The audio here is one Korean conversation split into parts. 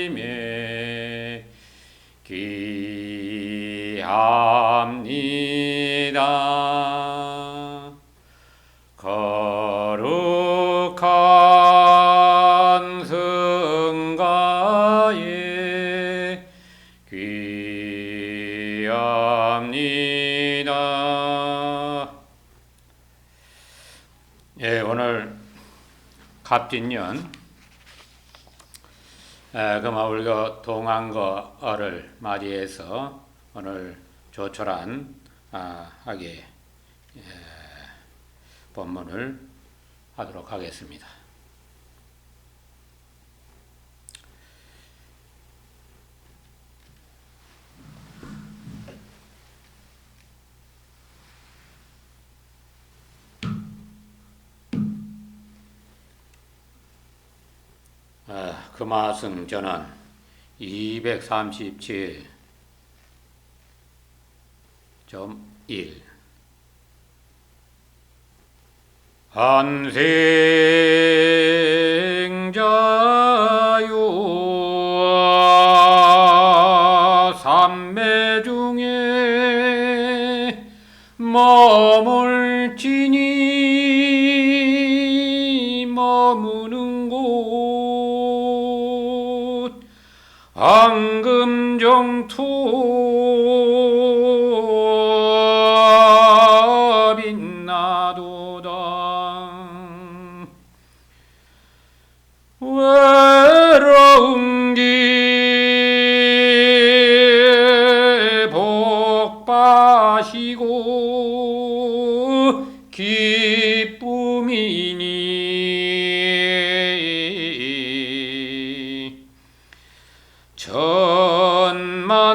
가르침에 귀합니다. 거룩한 성가에 귀합니다. 예, 오늘 갑진년 우리가 동안거를 맞이해서 오늘 조촐한 하게 본문을 하도록 하겠습니다. 금화승전은 237.1 한생자요 삼매 중에 머물지니 머무는 곳 앙금정토 빛나도다. 외로운 길 복바시고 기쁨이니 천만상이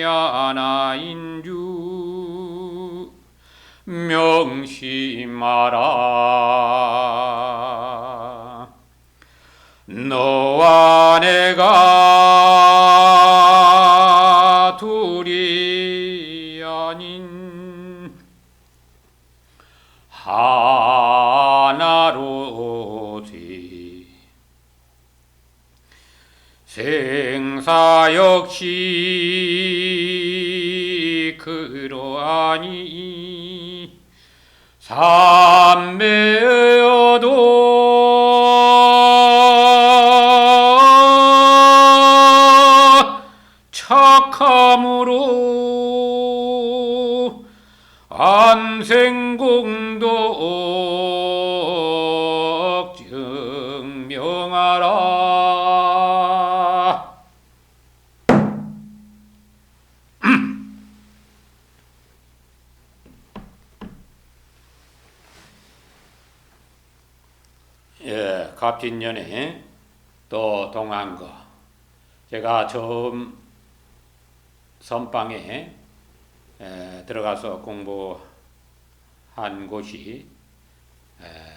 하나인주 명심하라. 너와 내가 둘이 아닌 하나로지. 생사 역시 그러하니 삼매여도 착함으로 안생공덕 증명하라. 예, 갑진년에 또 동안거, 제가 처음 선방에 들어가서 공부한 곳이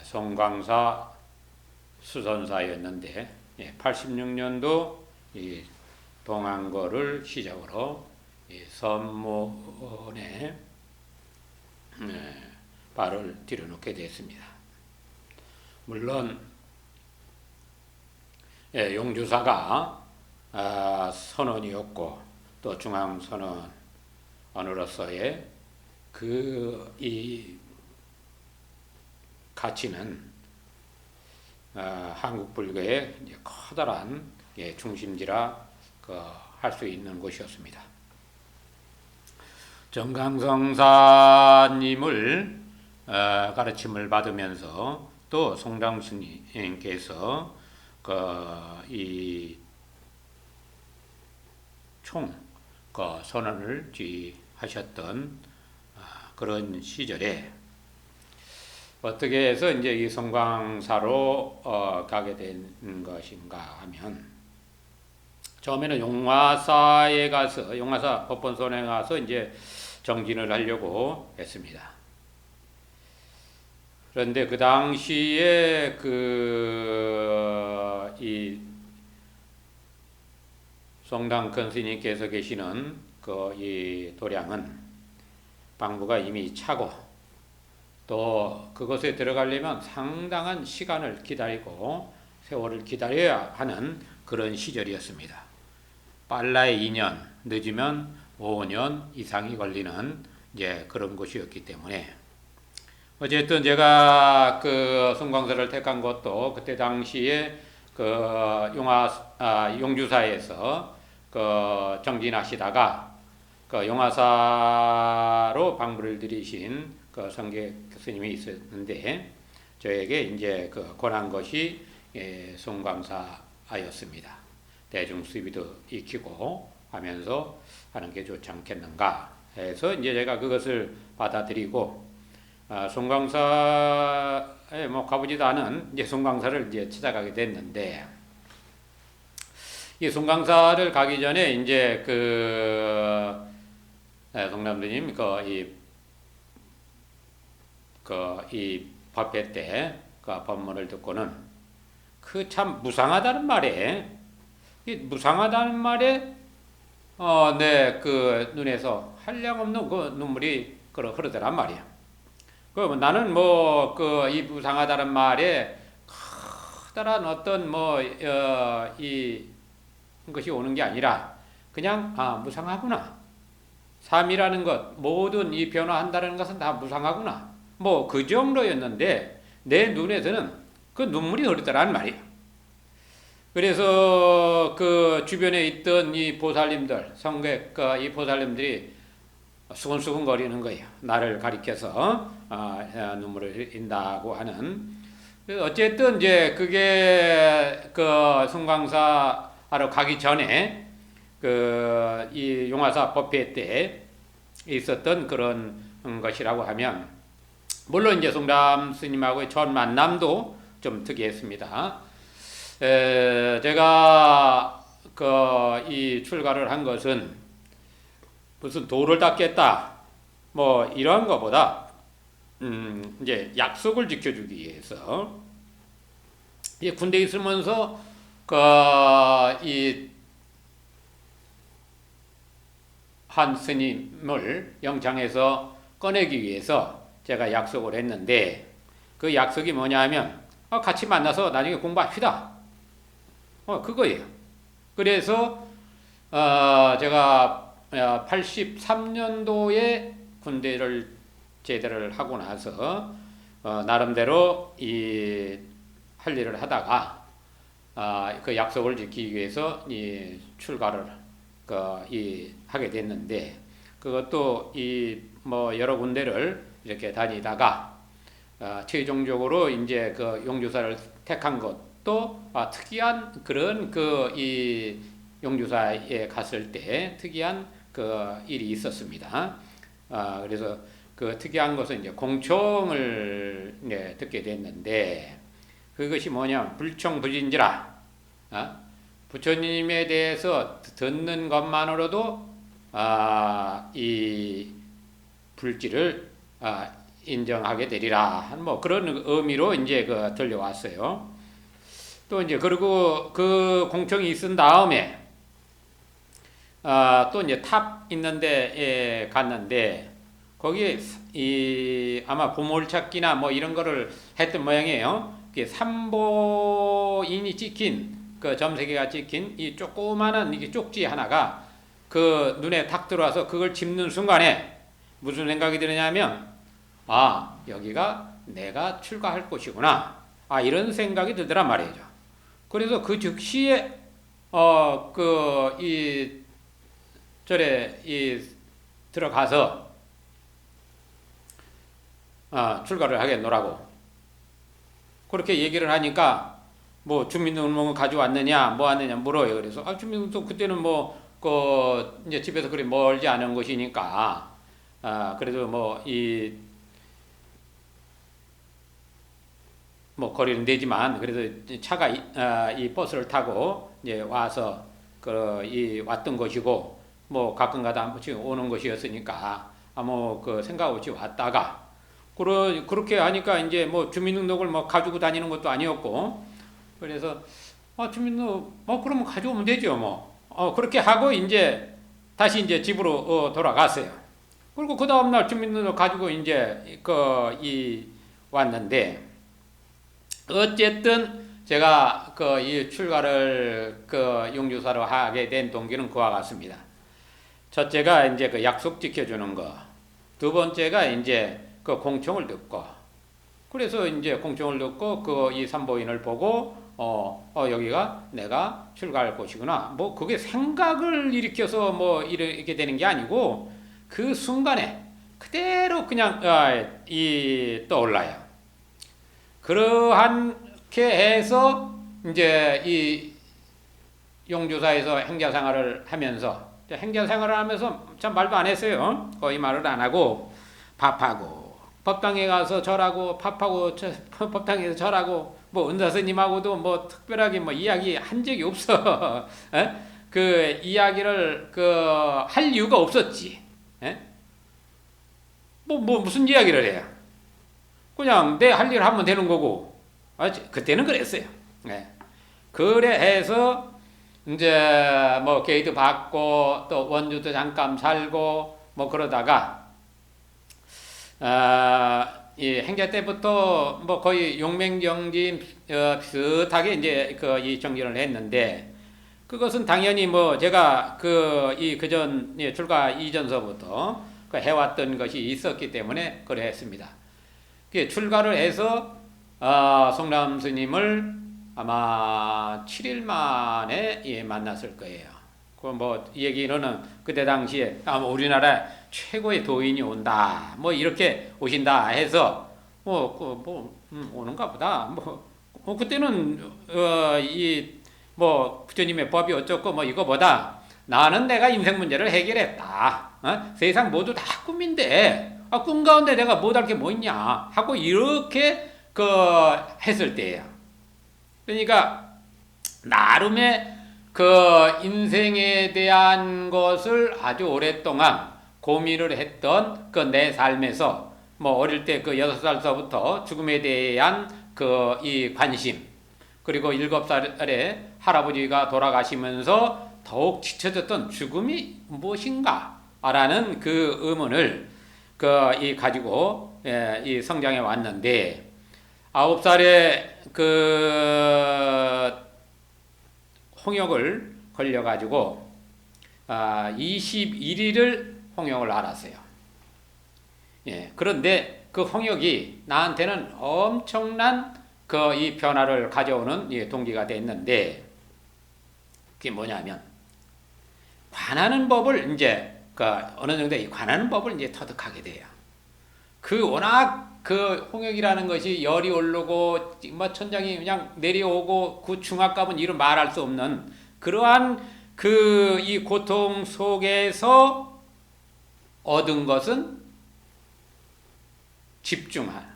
송광사 수선사였는데 86년도 이 동안거를 시작으로 이 선문에 발을 들여놓게 됐습니다. 물론 용주사가 선원이었고 또 중앙선원으로서의 이 가치는 한국 불교의 커다란 중심지라 할 수 있는 곳이었습니다. 정강성사님을 가르침을 받으면서 또 송장스님께서 이 선언을 하셨던 그런 시절에 어떻게 해서 이제 이 성광사로 가게 된 것인가 하면, 처음에는 용화사에 가서 용화사 법본선에 가서 이제 정진을 하려고 했습니다. 그런데 그 당시에 이 송당큰 스님께서 계시는 그 이 도량은 방부가 이미 차고 또 그것에 들어가려면 상당한 시간을 기다리고 세월을 기다려야 하는 그런 시절이었습니다. 빨라야 2년, 늦으면 5년 이상이 걸리는 이제 그런 곳이었기 때문에 어쨌든 제가 그 송광사를 택한 것도 그때 당시에 그 용주사에서 그 정진하시다가 그 용화사로 방부를 들이신 그 성객 스님이 있었는데 저에게 이제 그 권한 것이 송광사였습니다. 대중 수비도 익히고 하면서 하는 게 좋지 않겠는가 해서 이제 제가 그것을 받아들이고 송광사에 뭐 가보지도 않은 이제 송광사를 이제 찾아가게 됐는데 이 송광사를 가기 전에 이제 그 송남도님 이 법회 때 그 법문을 듣고는 그 참 무상하다는 말에 이 무상하다는 말에 내 그 눈에서 한량없는 그 눈물이 흐르더란 말이야. 그 나는 뭐 그 이 무상하다는 말에 커다란 어떤 이 것이 오는 게 아니라 그냥 무상하구나. 삶이라는 것 모든 이 변화한다는 것은 다 무상하구나. 뭐 그 정도였는데 내 눈에서는 그 눈물이 흐르더란 말이야. 그래서 그 주변에 있던 이 보살님들, 성객 이 보살님들이 수근수근 거리는 거예요. 나를 가리켜서 눈물을 흘린다고 하는. 어쨌든 이제 그게 그 송광사하러 가기 전에 그 이 용화사 법회 때 있었던 그런 것이라고 하면 물론 이제 송담 스님하고의 첫 만남도 좀 특이했습니다. 제가 이 출가를 한 것은 무슨 도를 닦겠다 뭐 이런 것보다 이제 약속을 지켜주기 위해서 이 군대에 있으면서 이 한 스님을 영창에서 꺼내기 위해서 제가 약속을 했는데 그 약속이 뭐냐 하면 같이 만나서 나중에 공부합시다. 그거예요. 그래서 제가 83년도에 군대를 제대를 하고 나서 나름대로 할 일을 하다가 그 약속을 지키기 위해서 이 출가를 하게 됐는데 그것도 여러 군데를 이렇게 다니다가 최종적으로 이제 그 용주사를 택한 것도 특이한 그런 이 용주사에 갔을 때 특이한 그 일이 있었습니다. 그래서 그 특이한 것은 이제 공청을 듣게 됐는데 그것이 뭐냐면 불청불인지라 부처님에 대해서 듣는 것만으로도 이 불지를 인정하게 되리라 뭐 그런 의미로 이제 들려왔어요. 또 이제 그리고 그 공청이 있은 다음에 또 이제 탑 있는데 갔는데 거기에 아마 보물찾기나 뭐 이런 거를 했던 모양이에요. 삼보인이 찍힌 그 점세개가 찍힌 이 조그마한 이게 쪽지 하나가 그 눈에 탁 들어와서 그걸 짚는 순간에 무슨 생각이 드느냐면 여기가 내가 출가할 곳이구나 이런 생각이 들더란 말이죠. 그래서 그 즉시에 들어가서 출가를 하겠노라고 그렇게 얘기를 하니까 뭐 주민등록을 가져왔느냐 뭐 왔느냐 물어요. 그래서 주민등록 그때는 이제 집에서 그리 멀지 않은 곳이니까 그래도 거리는 되지만 그래도 차가 이 버스를 타고 이제 와서 왔던 것이고 뭐 가끔가다 한 번씩 오는 것이었으니까 그 생각 없이 왔다가 그렇게 하니까 이제 뭐 주민등록을 가지고 다니는 것도 아니었고 그래서 주민등록 그러면 가져오면 되죠 뭐 그렇게 하고 이제 다시 이제 집으로 돌아갔어요. 그리고 그 다음날 주민등록 가지고 이제 왔는데, 어쨌든 제가 이 출가를 용주사로 하게 된 동기는 그와 같습니다. 첫째가 이제 약속 지켜주는 거, 두 번째가 이제 공청을 듣고, 그래서 이제 공청을 듣고 이 산보인을 보고 여기가 내가 출가할 곳이구나. 뭐 그게 생각을 일으켜서 뭐 이렇게 되는 게 아니고 그 순간에 그대로 그냥 떠올라요. 그러한게 해서 이제 이 용주사에서 행자생활을 하면서 참 말도 안 했어요. 거의 말을 안 하고 밥하고 법당에 가서 절하고 밥하고 법당에서 절하고 뭐 은사스님하고도 뭐 특별하게 뭐 이야기 한 적이 없어. 그 이야기를 할 이유가 없었지. 뭐 무슨 이야기를 해요? 그냥 내 할 일 하면 되는 거고. 그때는 그랬어요. 그래 해서 이제 뭐 게이트 받고 또 원주도 잠깐 살고 뭐 그러다가 이 행자 때부터 뭐 거의 용맹정진 비슷하게 이제 이 정진을 했는데, 그것은 당연히 뭐 제가 그전 출가 이전서부터 해왔던 것이 있었기 때문에 그래 했습니다. 출가를 해서 성남 스님을 아마 7일 만에 만났을 거예요. 이 얘기는 그때 당시에 우리나라 최고의 도인이 온다, 뭐 이렇게 오신다 해서 오는가 보다. 그때는 부처님의 법이 어쩌고 뭐 이거보다 나는 내가 인생 문제를 해결했다. 세상 모두 다 꿈인데 꿈 가운데 내가 못할 게 뭐 있냐 하고 이렇게 했을 때예요. 그러니까 나름의 인생에 대한 것을 아주 오랫동안 고민을 했던 내 삶에서 뭐 어릴 때 6살서부터 죽음에 대한 이 관심, 그리고 7살에 할아버지가 돌아가시면서 더욱 지쳐졌던 죽음이 무엇인가 라는 의문을 가지고 이 성장해 왔는데, 9살에 홍역을 걸려가지고 21일을 홍역을 앓았어요. 그런데 그 홍역이 나한테는 엄청난 이 변화를 가져오는 동기가 됐는데, 그게 뭐냐면 관하는 법을 이제 어느 정도 관하는 법을 이제 터득하게 돼요. 워낙 홍역이라는 것이 열이 오르고 뭐 천장이 그냥 내려오고 그 중압감은 이루 말할 수 없는 그러한 이 고통 속에서 얻은 것은 집중한,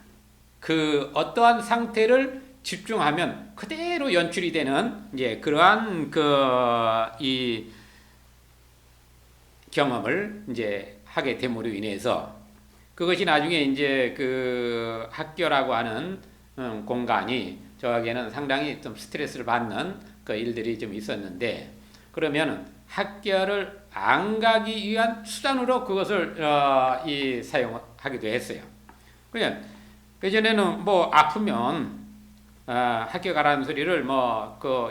어떠한 상태를 집중하면 그대로 연출이 되는 이제 그러한 이 경험을 이제 하게 됨으로 인해서, 그것이 나중에 이제 학교라고 하는 공간이 저에게는 상당히 좀 스트레스를 받는 일들이 좀 있었는데, 그러면 학교를 안 가기 위한 수단으로 그것을 사용하기도 했어요. 그냥 그전에는 뭐 아프면 학교 가라는 소리를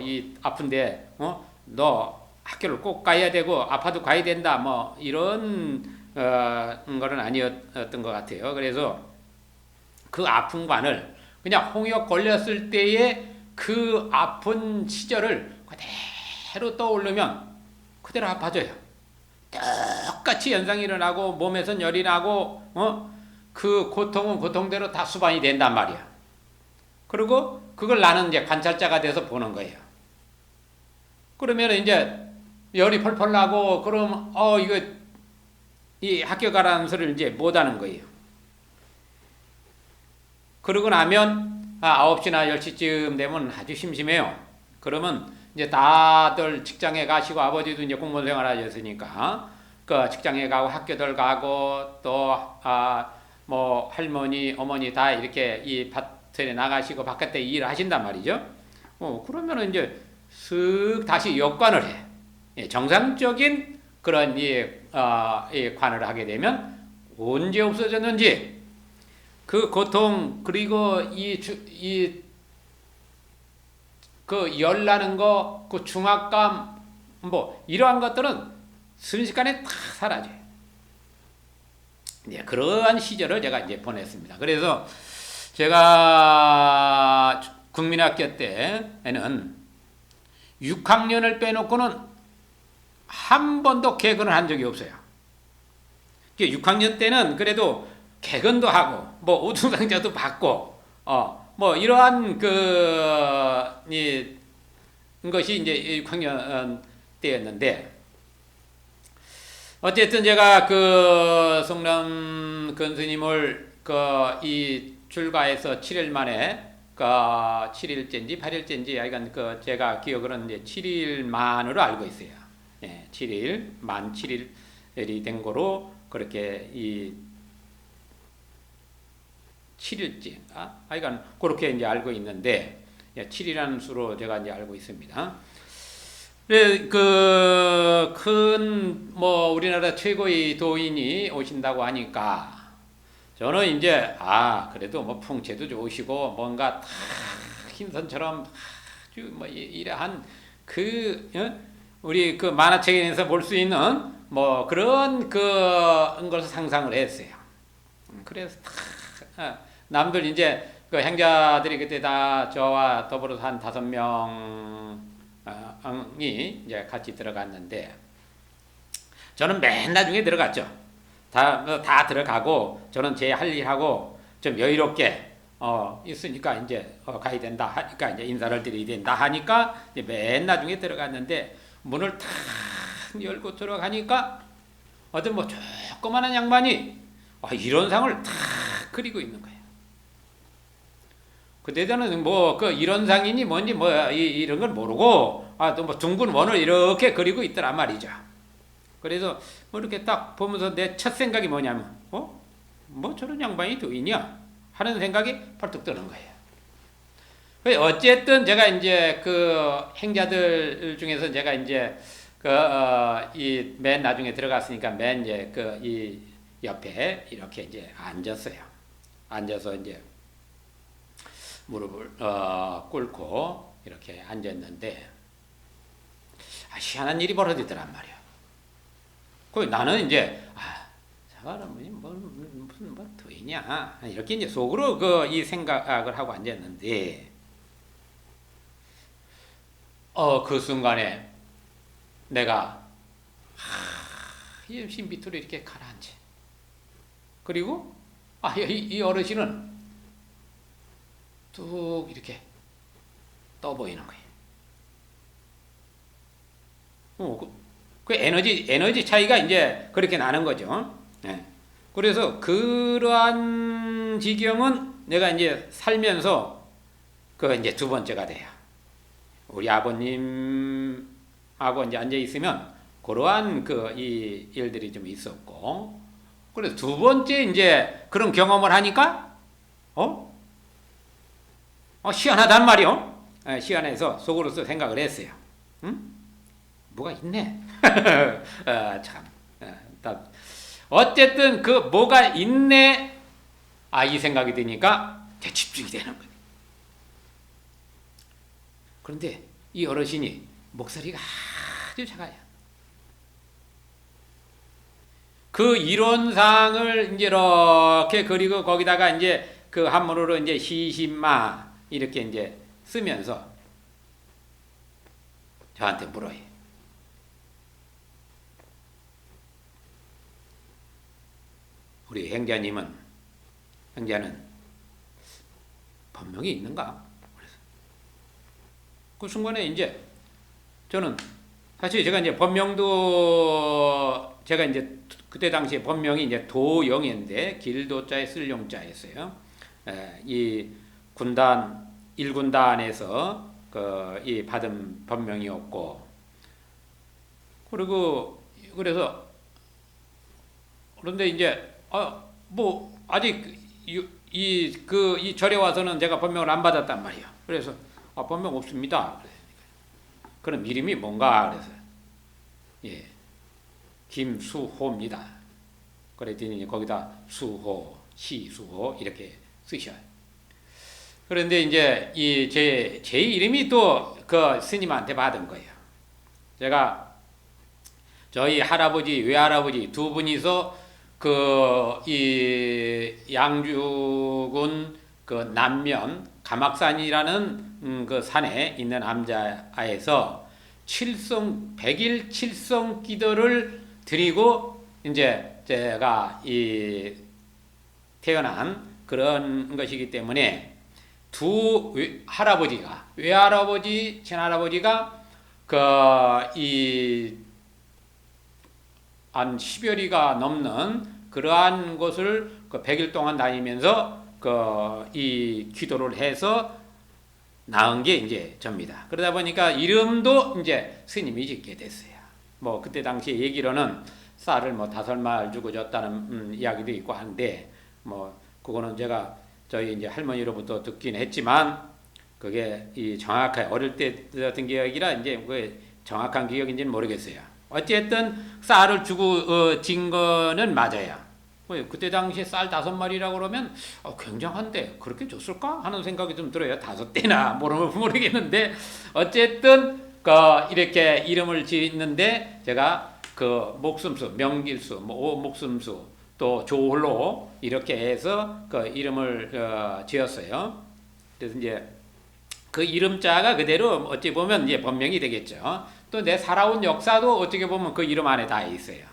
이 아픈데 너 학교를 꼭 가야 되고 아파도 가야 된다 뭐 이런 거는 아니었던 것 같아요. 그래서 그 아픔관을 그냥 홍역 걸렸을 때의 그 아픈 시절을 그대로 떠올리면 그대로 아파져요. 똑같이 현상이 일어나고 몸에선 열이 나고 그 고통은 고통대로 다 수반이 된단 말이야. 그리고 그걸 나는 이제 관찰자가 돼서 보는 거예요. 그러면 이제 열이 펄펄 나고 그럼 이거 이 학교 가라는 소리를 이제 못 하는 거예요. 그러고 나면 9시나 10시쯤 되면 아주 심심해요. 그러면 이제 다들 직장에 가시고, 아버지도 이제 공무원 생활 하셨으니까 직장에 가고 학교들 가고 또 뭐 할머니 어머니 다 이렇게 이 밭에 나가시고 바깥에 일을 하신단 말이죠. 그러면은 이제 슥 다시 역관을 해. 정상적인 그런 이 관을 하게 되면 언제 없어졌는지 그 고통 그리고 그 열나는 거, 그 중압감 뭐 이러한 것들은 순식간에 다 사라져요. 네, 그러한 시절을 제가 이제 보냈습니다. 그래서 제가 국민학교 때에는 6학년을 빼놓고는 한 번도 개근을 한 적이 없어요. 6학년 때는 그래도 개근도 하고 뭐 우등상자도 받고 뭐 이러한 것이 이제 6학년 때였는데 어쨌든 제가 그 성남 근스님을 이 출가해서 7일 만에 7일째인지 8일째인지 하여간 제가 기억으로는 이제 7일만으로 알고 있어요. 예, 7일 만 7일이 된 거로 그렇게 이 7일째 하여간 그렇게 이제 알고 있는데 7이라는 수로 제가 이제 알고 있습니다. 뭐 우리나라 최고의 도인이 오신다고 하니까 저는 이제 그래도 뭐 풍채도 좋으시고 뭔가 다 흰선처럼 아주 뭐 이러한 우리 그 만화책에서 볼 수 있는 뭐 그런 것을 상상을 했어요. 그래서 다 남들 이제 그 행자들이 그때 다 저와 더불어서 한 5명이 이제 같이 들어갔는데 저는 맨 나중에 들어갔죠. 다 들어가고 저는 제 할 일하고 좀 여유롭게 있으니까 이제 가야 된다 하니까 이제 인사를 드려야 된다 하니까 이제 맨 나중에 들어갔는데 문을 탁 열고 들어가니까 어떤 뭐 조그마한 양반이 이런 상을 탁 그리고 있는 거예요. 그때는 뭐 이런 상이니 뭔지 뭐 이런 걸 모르고 또 뭐 둥근 원을 이렇게 그리고 있더란 말이죠. 그래서 뭐 이렇게 딱 보면서 내 첫 생각이 뭐냐면 뭐 저런 양반이 도인이야 하는 생각이 벌떡 드는 거예요. 어쨌든 제가 이제 그 행자들 중에서 제가 이제 이 맨 나중에 들어갔으니까 맨 이제 이 옆에 이렇게 이제 앉았어요. 앉아서 이제 무릎을 꿇고 이렇게 앉았는데 희한한 일이 벌어지더란 말이야. 나는 이제 저거는 무슨 뭐 도인이야 이렇게 이제 속으로 이 생각을 하고 앉았는데 그 순간에 내가 이 밑으로 이렇게 가라앉지. 그리고 이 어르신은 뚝 이렇게 떠 보이는 거예요. 그 에너지 차이가 이제 그렇게 나는 거죠. 네. 그래서 그러한 지경은 내가 이제 살면서 이제 두 번째가 돼요. 우리 아버님하고 이제 앉아 있으면 그러한 이 일들이 좀 있었고, 그래서 두 번째 이제 그런 경험을 하니까 희한하단 말이요. 희한해서 속으로서 생각을 했어요. 뭐가 있네. 참. 어쨌든 뭐가 있네. 이 생각이 드니까 집중이 되는 거예요. 그런데 이 어르신이 목소리가 아주 작아요. 그 이론상을 이제 이렇게 그리고 거기다가 이제 한문으로 이제 시신마 이렇게 이제 쓰면서 저한테 물어요. 우리 행자는 법명이 있는가? 그래서 그 순간에 이제 저는 사실 제가 이제 법명도 제가 이제 그때 당시에 법명이 이제 도영인데 길도자에 쓸 용자였어요. 이 군단 1군단에서 이 받은 법명이었고, 그리고 그래서 그런데 이제 뭐 아직 이 절에 와서는 제가 법명을 안 받았단 말이에요. 그래서 법명 없습니다. 그럼 이름이 뭔가 그래서 김수호입니다. 그랬더니 거기다 수호, 시수호 이렇게 쓰셔요. 그런데 이제 제 이름이 또 그 스님한테 받은 거예요. 제가 저희 할아버지, 외할아버지 두 분이서 이 양주군 그 남면 가막산이라는 그 산에 있는 암자에서 100일 칠성 기도를 드리고 이제 제가 태어난 그런 것이기 때문에 두 할아버지가, 외할아버지, 친할아버지가 한 10여리가 넘는 그러한 곳을 100일 동안 다니면서 이 기도를 해서 낳은 게 이제 접니다. 그러다 보니까 이름도 이제 스님이 짓게 됐어요. 뭐 그때 당시 얘기로는 쌀을 뭐 5말 주고 줬다는 이야기도 있고 한데, 뭐 그거는 제가 저희 이제 할머니로부터 듣긴 했지만 그게 정확하게 어릴 때 들었던 기억이라 이제 그 정확한 기억인지는 모르겠어요. 어쨌든 쌀을 주고 진 거는 맞아요. 그때 당시에 쌀 5마리라고 그러면 굉장한데 그렇게 줬을까 하는 생각이 좀 들어요. 5대나 모르겠는데 어쨌든 이렇게 이름을 짓는데 제가 목숨수, 명길수, 목숨수 또 조홀로 이렇게 해서 이름을 지었어요. 그래서 이제 그 이름자가 그대로 어찌 보면 이제 본명이 되겠죠. 또 내 살아온 역사도 어떻게 보면 그 이름 안에 다 있어요.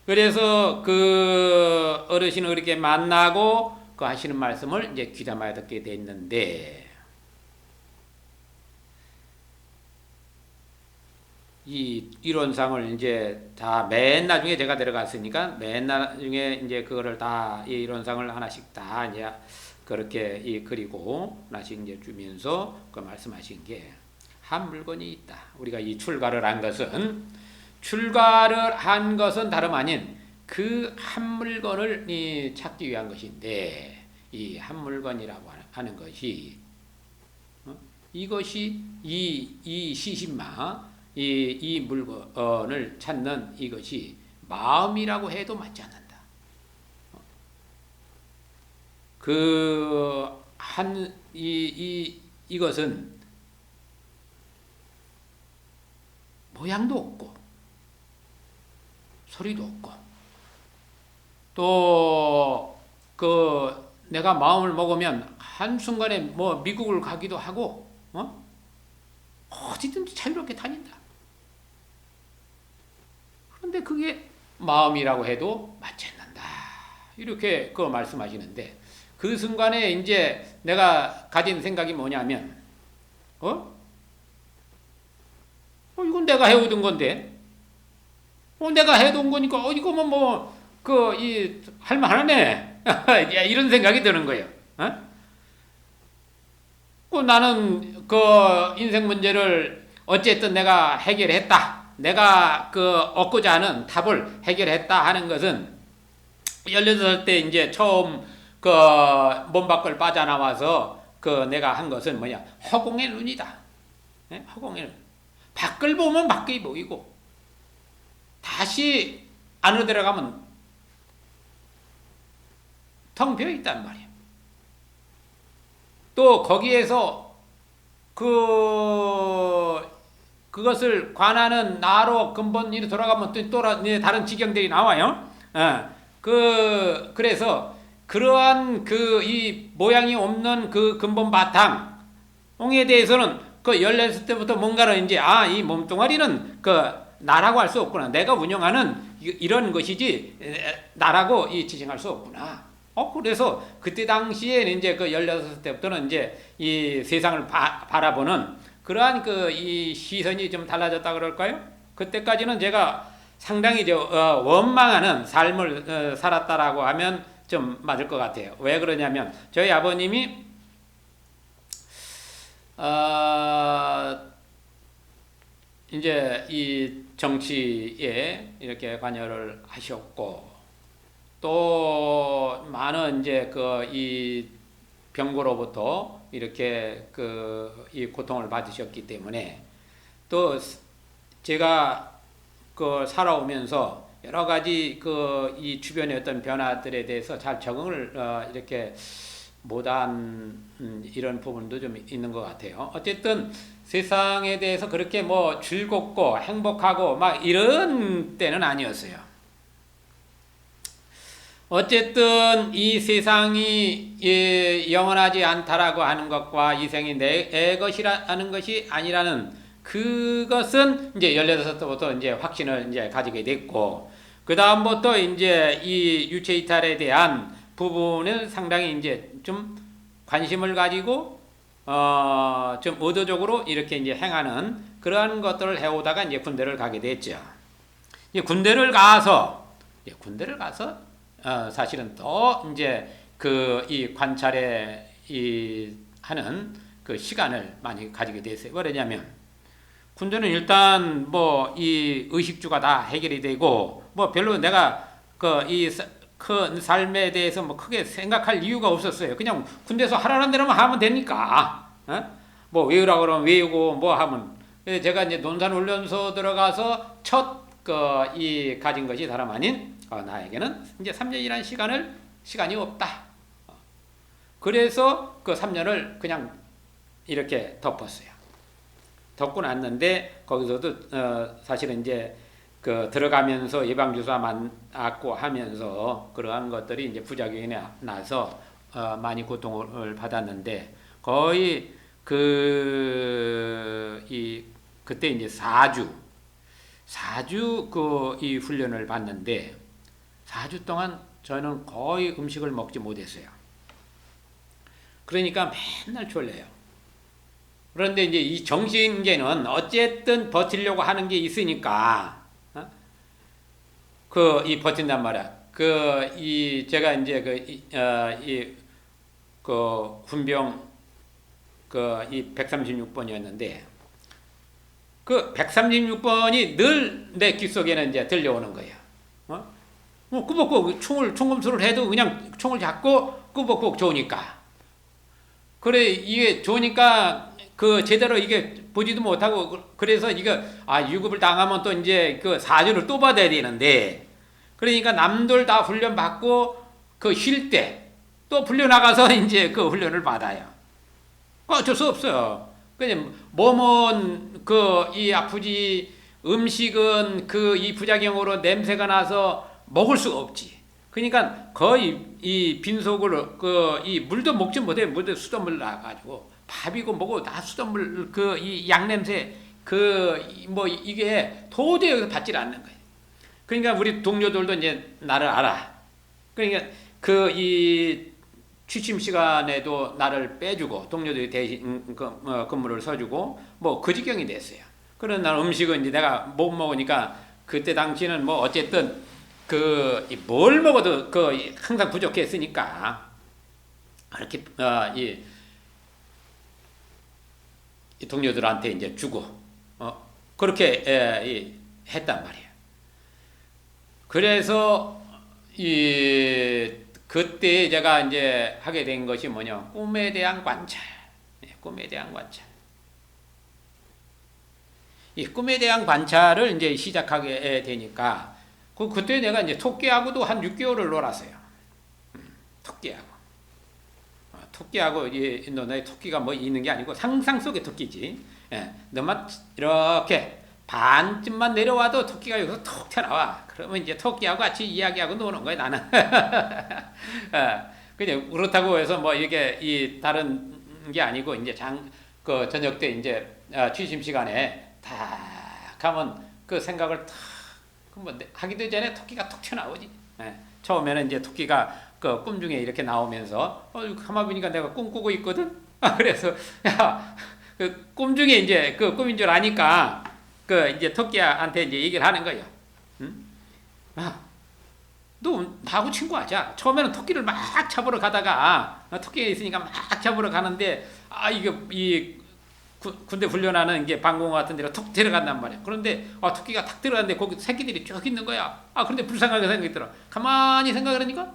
그래서 그 어르신을 이렇게 만나고 하시는 말씀을 이제 귀담아 듣게 됐는데, 이 이론상을 이제 다 맨 나중에 제가 들어갔으니까 맨 나중에 이제 그거를 다 이 이론상을 하나씩 다 이제 그렇게 그리고 하나씩 이제 주면서 말씀하신 게 한 물건이 있다. 우리가 이 출가를 한 것은 다름 아닌 그 한 물건을 찾기 위한 것인데, 이 한 물건이라고 하는 것이 이것이 이 시신마 이 물건을 찾는 이것이 마음이라고 해도 맞지 않는다. 이것은 모양도 없고 소리도 없고 또 내가 마음을 먹으면 한순간에 뭐 미국을 가기도 하고 어디든지 자유롭게 다닌다. 그런데 그게 마음이라고 해도 맞지 않는다. 이렇게 말씀하시는데, 그 순간에 이제 내가 가진 생각이 뭐냐면, 이건 내가 해오던 건데, 내가 해온 거니까, 이거면 할만하네. 이런 생각이 드는 거예요. 나는 인생 문제를 어쨌든 내가 해결했다. 내가 얻고자 하는 답을 해결했다 하는 것은 16살 때 이제 처음 몸 밖을 빠져나와서 내가 한 것은 뭐냐? 허공의 눈이다. 허공의 눈. 밖을 보면 밖이 보이고 다시 안으로 들어가면 텅 비어 있단 말이에요. 또 거기에서 그것을 관하는 나로 근본으로 돌아가면 또 다른 지경들이 나와요. 그래서 그러한 이 모양이 없는 근본 바탕에 대해서는 16살 때부터 뭔가를 이제 이 몸뚱아리는 나라고 할 수 없구나. 내가 운영하는 이런 것이지 나라고 지칭할 수 없구나. 그래서 그때 당시에 이제 16살 때부터는 이제 이 세상을 바라보는 그러한 이 시선이 좀 달라졌다 그럴까요? 그때까지는 제가 상당히 원망하는 삶을 살았다라고 하면 좀 맞을 것 같아요. 왜 그러냐면 저희 아버님이 이제 이 정치에 이렇게 관여를 하셨고, 또 많은 이제 이 병고로부터 이렇게 이 고통을 받으셨기 때문에, 또 제가 살아오면서 여러 가지 이 주변의 어떤 변화들에 대해서 잘 적응을 이렇게 못한 이런 부분도 좀 있는 것 같아요. 어쨌든 세상에 대해서 그렇게 뭐 즐겁고 행복하고 막 이런 때는 아니었어요. 어쨌든 이 세상이 영원하지 않다라고 하는 것과 이 생이 내 것이라는 것이 아니라는 그것은 이제 16부터 이제 확신을 이제 가지게 됐고, 그 다음부터 이제 이 유체 이탈에 대한 부분은 상당히 이제 좀 관심을 가지고 좀 의도적으로 이렇게 이제 행하는 그러한 것들을 해오다가 이제 군대를 가게 됐죠. 이제 군대를 가서 사실은 더 이제 이 관찰에 하는 그 시간을 많이 가지게 됐어요. 왜냐면 군대는 일단 뭐 이 의식주가 다 해결이 되고 뭐 별로 내가 큰 삶에 대해서 뭐 크게 생각할 이유가 없었어요. 그냥 군대에서 하라는 대로만 하면 되니까. 뭐 외우라고 그러면 외우고 뭐 하면. 제가 이제 논산훈련소 들어가서 첫 가진 것이 다름 아닌 나에게는 이제 3년이라는 시간이 없다. 그래서 그 3년을 그냥 이렇게 덮었어요. 덮고 났는데 거기서도 사실은 이제 들어가면서 예방주사 맞고 하면서 그러한 것들이 이제 부작용이 나서 많이 고통을 받았는데 거의 그때 이제 4주 이 훈련을 받는데 4주 동안 저는 거의 음식을 먹지 못했어요. 그러니까 맨날 졸려요. 그런데 이제 이 정신계는 어쨌든 버티려고 하는 게 있으니까 이 버틴단 말이야. 제가 이제 훈병 이 136번이었는데 그 136번이 늘 내 귓속에는 이제 들려오는 거예요. 꾸벅꾸벅 총검수를 해도 그냥 총을 잡고 꾸벅꾸벅 좋으니까. 그래 이게 좋으니까 제대로 이게 보지도 못하고 그래서 이거 유급을 당하면 또 이제 4주를 또 받아야 되는데 그러니까 남들 다 훈련 받고 쉴 때 또 풀려 나가서 이제 훈련을 받아요. 어쩔 수 없어요. 그냥 몸은 이 아프지 음식은 이 부작용으로 냄새가 나서 먹을 수가 없지. 그러니까 거의 이 빈속으로 이 물도 먹지 못해. 물도 수돗물 나가지고 밥이고 뭐고 다 수돗물 이 양냄새 뭐 이게 도저히 여기서 받질 않는 거예요. 그러니까 우리 동료들도 이제 나를 알아. 그러니까 이 취침 시간에도 나를 빼주고 동료들이 대신 근무를 서주고 뭐 그 지경이 됐어요. 그런 날 음식은 이제 내가 못 먹으니까 그때 당시는 뭐 어쨌든 뭘 먹어도 항상 부족했으니까 그렇게 이 동료들한테 이제 주고 그렇게 했단 말이에요. 그래서 그때 제가 이제 하게 된 것이 뭐냐? 꿈에 대한 관찰. 꿈에 대한 관찰. 이 꿈에 대한 관찰을 이제 시작하게 되니까 그때 내가 이제 토끼하고도 한 6개월을 놀았어요. 토끼하고 너네 토끼가 뭐 있는 게 아니고 상상 속의 토끼지. 너만 이렇게 반쯤만 내려와도 토끼가 여기서 톡 튀어나와. 그러면 이제 토끼하고 같이 이야기하고 노는 거야 나는. 그냥 그렇다고 해서 뭐 이게 다른 게 아니고 이제 저녁 때 이제 취침 시간에 탁 하면 생각을 탁 뭐 하기도 전에 토끼가 톡 튀어나오지. 처음에는 이제 토끼가 꿈 중에 이렇게 나오면서 가만 보니까 내가 꿈꾸고 있거든. 그래서 꿈 중에 이제 꿈인 줄 아니까 이제 토끼한테 이제 얘기를 하는 거예요. 너 나하고 친구하자. 처음에는 토끼를 막 잡으러 가다가 토끼가 있으니까 막 잡으러 가는데 이게 군대 훈련하는 게 방공 같은 데로 톡 들어간단 말이야. 그런데 토끼가 탁 들어갔는데 거기 새끼들이 쭉 있는 거야. 그런데 불쌍하게 생각이 들어. 가만히 생각을 하니까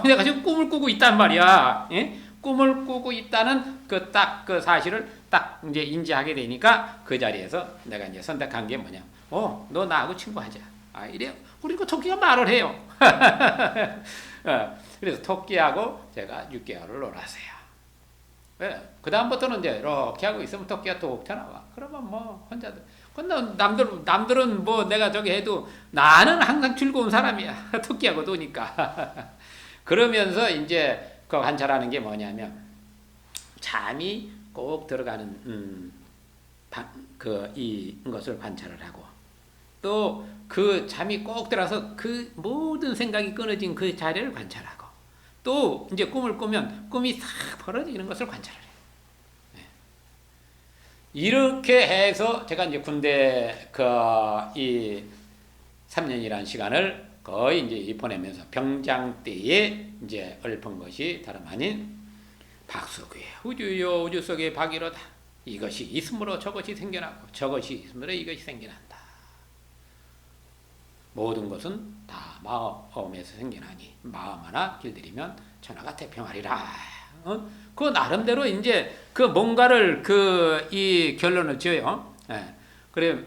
내가 지금 꿈을 꾸고 있단 말이야. 예? 꿈을 꾸고 있다는 그 사실을 딱 이제 인지하게 되니까 그 자리에서 내가 이제 선택한 게 뭐냐? 너 나하고 친구하자. 이래 우리 그 토끼가 말을 해요. 그래서 토끼하고 제가 6개월을 놀았어요. 그 다음부터는 이제 이렇게 하고 있으면 토끼가 또 튀어나와. 그러면 뭐 혼자들. 근데 남들은 뭐 내가 저기 해도 나는 항상 즐거운 사람이야. 토끼하고 노니까. 그러면서 이제 그 관찰하는 게 뭐냐면 잠이 꼭 들어가는 이것을 관찰을 하고 또 그 잠이 꼭 들어서 그 모든 생각이 끊어진 그 자리를 관찰하고 또 이제 꿈을 꾸면 꿈이 싹 벌어지는 것을 관찰을 해요. 이렇게 해서 제가 이제 군대 이 3년이라는 시간을 거의 이제 보내면서 병장 때에 이제 읊은 것이 다름 아닌 박수구에 우주요 우주 속에 박이로다. 이것이 있으므로 저것이 생겨나고 저것이 있으므로 이것이 생겨난다. 모든 것은 다 마음에서 생겨나니 마음 하나 길들이면 천하가 태평하리라. 그 나름대로 이제 그 뭔가를 이 결론을 지어요. 그래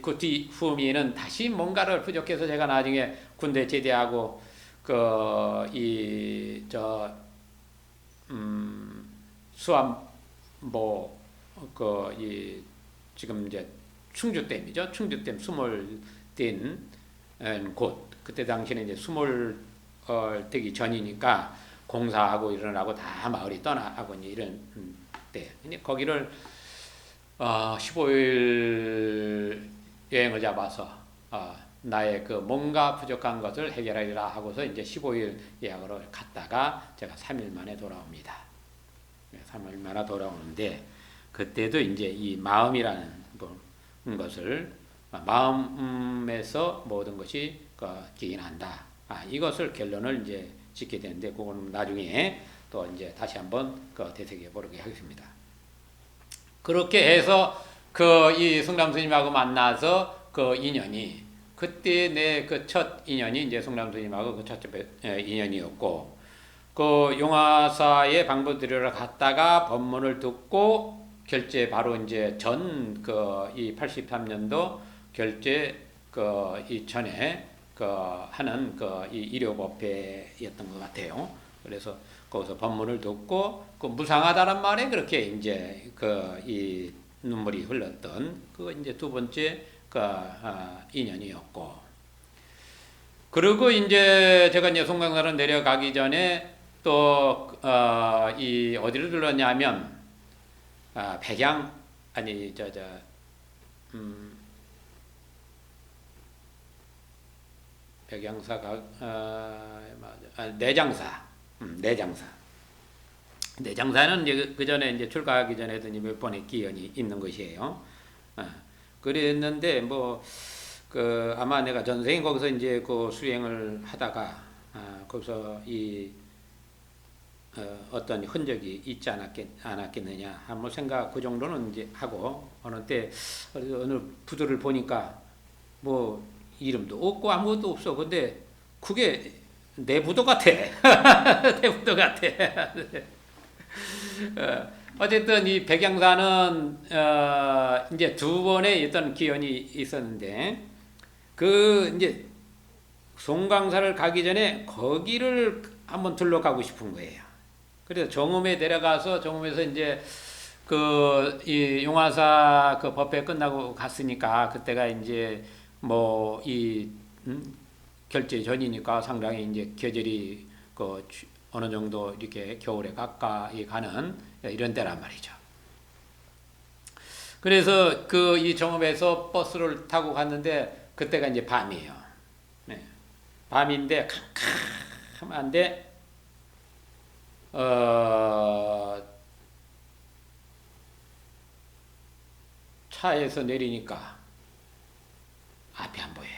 그 뒤후미는 다시 뭔가를 부족해서 제가 나중에 군대 제대하고 수암 지금 이제 충주댐이죠. 충주댐 수몰 뛴 곳. 그때 당시에는 이제 수몰 되기 전이니까 공사하고 이러느라고 다 마을이 떠나고 이런 때. 거기를 15일 여행을 잡아서 나의 그 뭔가 부족한 것을 해결하리라 하고서 이제 15일 예약으로 갔다가 제가 3일 만에 돌아옵니다. 3일 만에 돌아오는데 그때도 이제 이 마음이라는 것을 마음에서 모든 것이 기인한다. 이것을 결론을 이제 짓게 되는데 그거는 나중에 또 이제 다시 한번 되새겨 보게 하겠습니다. 그렇게 해서 이 성남 스님하고 만나서 인연이 그때 내 첫 인연이 이제 성남 스님하고 그 첫 인연이었고 용화사에 방부드리러 갔다가 법문을 듣고 결제 바로 이제 이 83년도 결제 이전에 하는 이 일요법회였던 것 같아요. 그래서 거기서 법문을 듣고 무상하다는 말에 그렇게 이제 이 눈물이 흘렀던 그거 이제 두 번째 인연이었고 그리고 이제 제가 이제 송강사로 내려가기 전에 또 이 어디를 들렀냐면 내장사는 이제 그 전에 이제 출가하기 전에도 몇 번의 기연이 있는 것이에요. 그랬는데 아마 내가 전생에 거기서 이제 수행을 하다가 거기서 어떤 흔적이 있지 않았겠느냐 한번 생각 그 정도는 이제 하고 어느 때 어느 부두를 보니까 이름도 없고 아무것도 없어. 근데 그게 내 부도 같아. 내 부도 같아. 어쨌든 이 백양사는 이제 두 번의 어떤 기연이 있었는데 이제 송강사를 가기 전에 거기를 한번 들러가고 싶은 거예요. 그래서 정음에 내려가서 정음에서 이제 이 용화사 법회 끝나고 갔으니까 그때가 이제 결제 전이니까 상당히 이제 계절이 어느 정도 이렇게 겨울에 가까이 가는 이런 때란 말이죠. 그래서 이 정읍에서 버스를 타고 갔는데 그때가 이제 밤이에요. 네. 밤인데 캄캄한데 차에서 내리니까 앞이 안 보여요.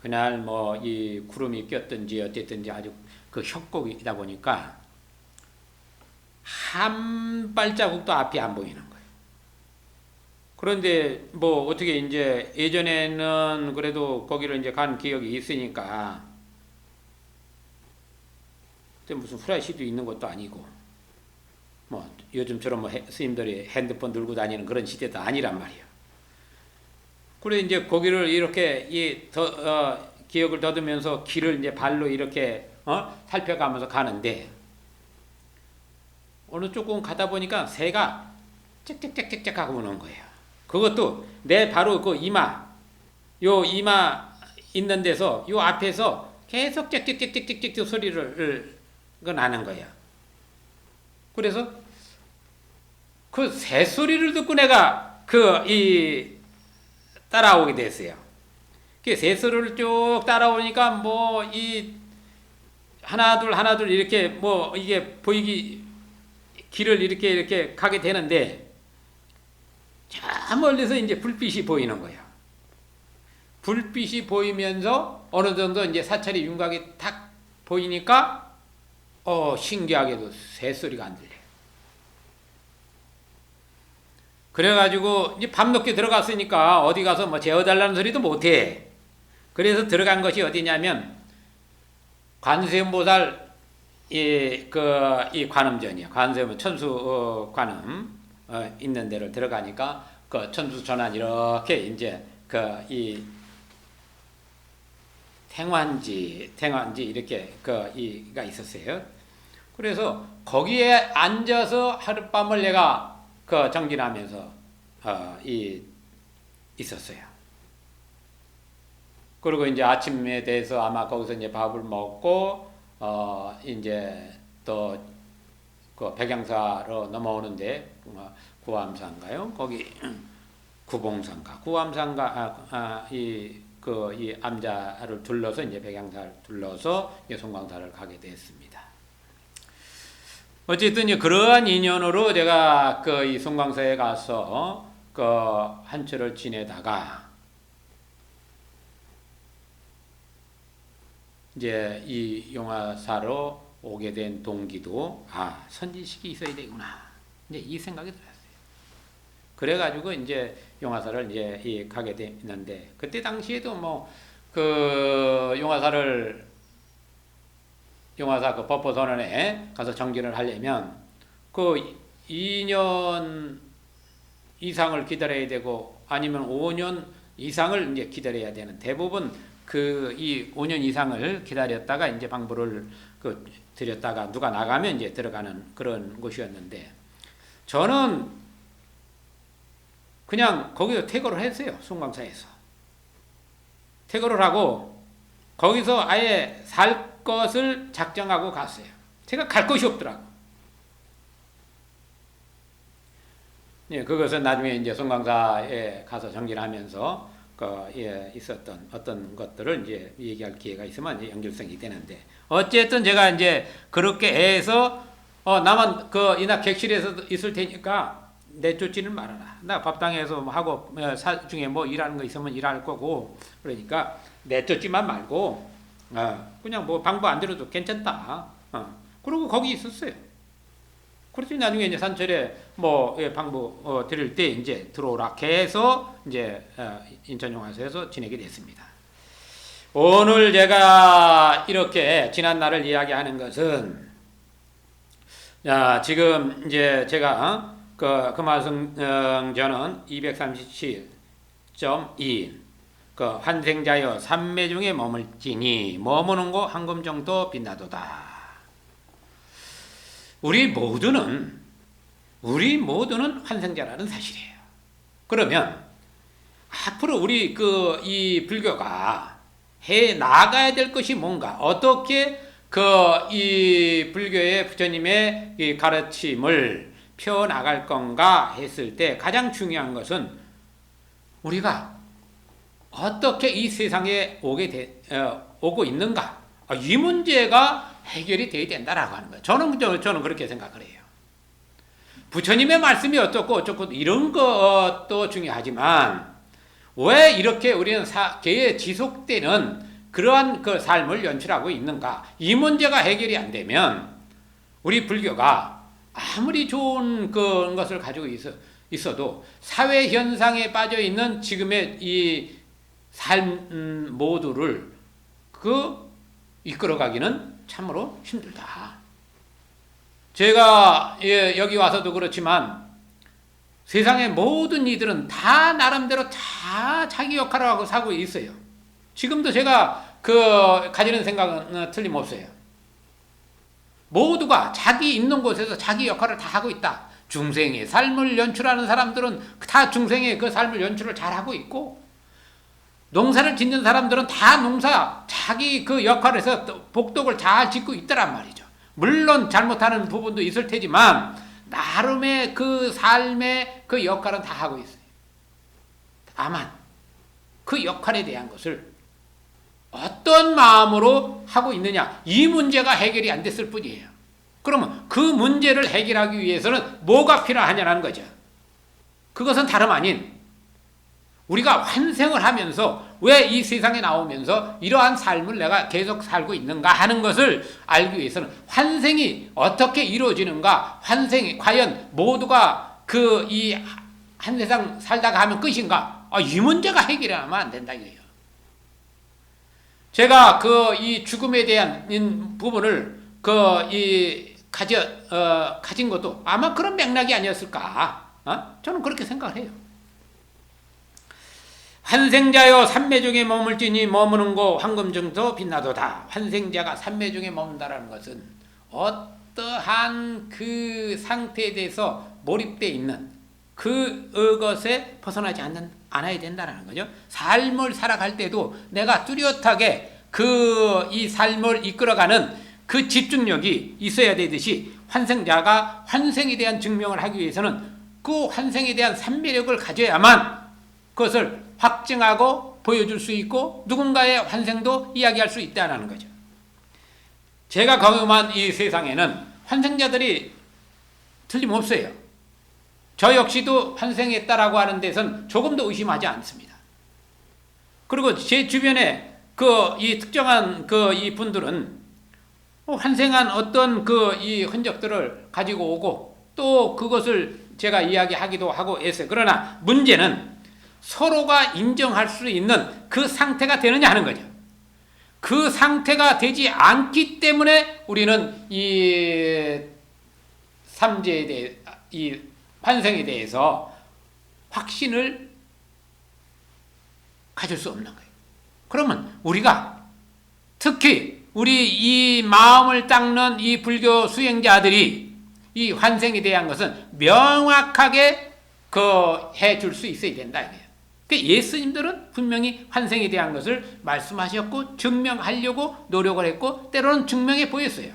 그날 이 구름이 꼈든지 어쨌든지 아주 협곡이다 보니까 한 발자국도 앞이 안 보이는 거예요. 그런데 어떻게 이제 예전에는 그래도 거기를 이제 간 기억이 있으니까 그때 무슨 후라이시도 있는 것도 아니고 요즘처럼 스님들이 핸드폰 들고 다니는 그런 시대도 아니란 말이에요. 그래 이제 거기를 이렇게 기억을 더듬으면서 길을 이제 발로 이렇게 살펴가면서 가는데 어느 조금 가다 보니까 새가 짹짹짹짹짹 하고 오는 거예요. 그것도 내 바로 그 이마 있는 데서 요 앞에서 계속 짹짹짹짹짹 소리를 나는 거예요. 그래서 그 새 소리를 듣고 내가 따라오게 됐어요. 그 새 소리를 쭉 따라오니까 뭐 하나둘 이렇게 뭐 이게 보이기 길을 이렇게 가게 되는데 저 멀리서 이제 불빛이 보이는 거예요. 불빛이 보이면서 어느 정도 이제 사찰이 윤곽이 탁 보이니까 신기하게도 새소리가 안 들려요. 그래가지고 이제 밤늦게 들어갔으니까 어디 가서 뭐 재워달라는 소리도 못해. 그래서 들어간 것이 어디냐면 관세음보살 이 관음전이요. 관세음 천수 관음 있는 데를 들어가니까 그 천수 전환 이렇게 이제 탱환지 이렇게 가 있었어요. 그래서 거기에 앉아서 하룻밤을 내가 정진하면서 있었어요. 그리고 이제 아침에 대해서 아마 거기서 이제 밥을 먹고 이제 또 그 백양사로 넘어오는데 구암산가요? 거기 구봉산가, 구암산가 이 암자를 둘러서 이제 백양사를 둘러서 송광사를 가게 됐습니다. 어쨌든 그러한 인연으로 제가 이 송광사에 가서 한 철을 지내다가 이제 이 용화사로 오게 된 동기도 선지식이 있어야 되구나. 이제 이 생각이 들었어요. 그래가지고 이제 용화사를 이제 가게 됐는데 그때 당시에도 뭐 용화사 법보선언에 가서 정진을 하려면 2년 이상을 기다려야 되고 아니면 5년 이상을 이제 기다려야 되는 대부분 이 5년 이상을 기다렸다가 이제 방부를 드렸다가 누가 나가면 이제 들어가는 그런 곳이었는데 저는 그냥 거기서 퇴거를 했어요. 송광사에서 퇴거를 하고 거기서 아예 살 것을 작정하고 갔어요. 제가 갈 곳이 없더라고. 예, 그것은 나중에 이제 송광사에 가서 정진하면서 있었던 어떤 것들을 이제 얘기할 기회가 있으면 연결성이 되는데 어쨌든 제가 이제 그렇게 해서 나만 이나 객실에서 있을 테니까 내쫓지는 말아라. 나 법당에서 하고 중에 뭐 일하는 거 있으면 일할 거고 그러니까 내쫓지만 말고 그냥 뭐 방부 안 들어도 괜찮다. 그러고 거기 있었어요. 그렇지 나중에 이제 산철에 방부 드릴 때 이제 들어오라 해서 이제 인천용화사에서 지내게 됐습니다. 오늘 제가 이렇게 지난 날을 이야기하는 것은 지금 이제 제가 금화승전은 237.2 환생자여 삼매 중에 머물지니 머무는 곳 한금 정도 빛나도다. 우리 모두는 환생자라는 사실이에요. 그러면 앞으로 우리 이 불교가 해 나가야 될 것이 뭔가, 어떻게 이 불교의 부처님의 이 가르침을 펴 나갈 건가 했을 때 가장 중요한 것은 우리가 어떻게 이 세상에 오고 있는가, 이 문제가 해결이 돼야 된다라고 하는 거예요. 저는 그렇게 생각을 해요. 부처님의 말씀이 어떻고 이런 것도 중요하지만 왜 이렇게 우리는 개에 지속되는 그러한 삶을 연출하고 있는가? 이 문제가 해결이 안 되면 우리 불교가 아무리 좋은 것을 가지고 있어도 사회 현상에 빠져 있는 지금의 이 삶 모두를 이끌어가기는 참으로 힘들다. 제가 여기 와서도 그렇지만 세상의 모든 이들은 다 나름대로 다 자기 역할을 하고 살고 있어요. 지금도 제가 가지는 생각은 틀림없어요. 모두가 자기 있는 곳에서 자기 역할을 다 하고 있다. 중생의 삶을 연출하는 사람들은 다 중생의 그 삶을 연출을 잘하고 있고, 농사를 짓는 사람들은 다 농사 자기 그 역할에서 복덕을 잘 짓고 있더란 말이죠. 물론 잘못하는 부분도 있을 테지만 나름의 그 삶의 그 역할은 다 하고 있어요. 다만 그 역할에 대한 것을 어떤 마음으로 하고 있느냐, 이 문제가 해결이 안 됐을 뿐이에요. 그러면 그 문제를 해결하기 위해서는 뭐가 필요하냐는 거죠. 그것은 다름 아닌 우리가 환생을 하면서 왜 이 세상에 나오면서 이러한 삶을 내가 계속 살고 있는가 하는 것을 알기 위해서는 환생이 어떻게 이루어지는가, 환생이 과연 모두가 그 이 한 세상 살다가 하면 끝인가, 이 문제가 해결하면 안 된다 이거예요. 제가 이 죽음에 대한 부분을 가진 것도 아마 그런 맥락이 아니었을까, 저는 그렇게 생각을 해요. 환생자여 삼매중에 머물지니 머무는 곳 황금정도 빛나도다. 환생자가 삼매중에 머문다라는 것은 어떠한 그 상태에 대해서 몰입되어 있는 그것에 벗어나지 않아야 된다는 거죠. 삶을 살아갈 때도 내가 뚜렷하게 이 삶을 이끌어가는 그 집중력이 있어야 되듯이, 환생자가 환생에 대한 증명을 하기 위해서는 그 환생에 대한 삼매력을 가져야만 그것을 확증하고 보여줄 수 있고 누군가의 환생도 이야기할 수 있다는 거죠. 제가 경험한 이 세상에는 환생자들이 틀림없어요. 저 역시도 환생했다라고 하는 데선 조금도 의심하지 않습니다. 그리고 제 주변에 이 특정한 이 분들은 환생한 어떤 이 흔적들을 가지고 오고 또 그것을 제가 이야기하기도 하고 했어요. 그러나 문제는 서로가 인정할 수 있는 그 상태가 되느냐 하는 거죠. 그 상태가 되지 않기 때문에 우리는 이 삼재에 대해, 이 환생에 대해서 확신을 가질 수 없는 거예요. 그러면 우리가 특히 우리 이 마음을 닦는 이 불교 수행자들이 이 환생에 대한 것은 명확하게 해줄 수 있어야 된다 이거예요. 예수님들은 분명히 환생에 대한 것을 말씀하셨고 증명하려고 노력을 했고 때로는 증명해 보였어요.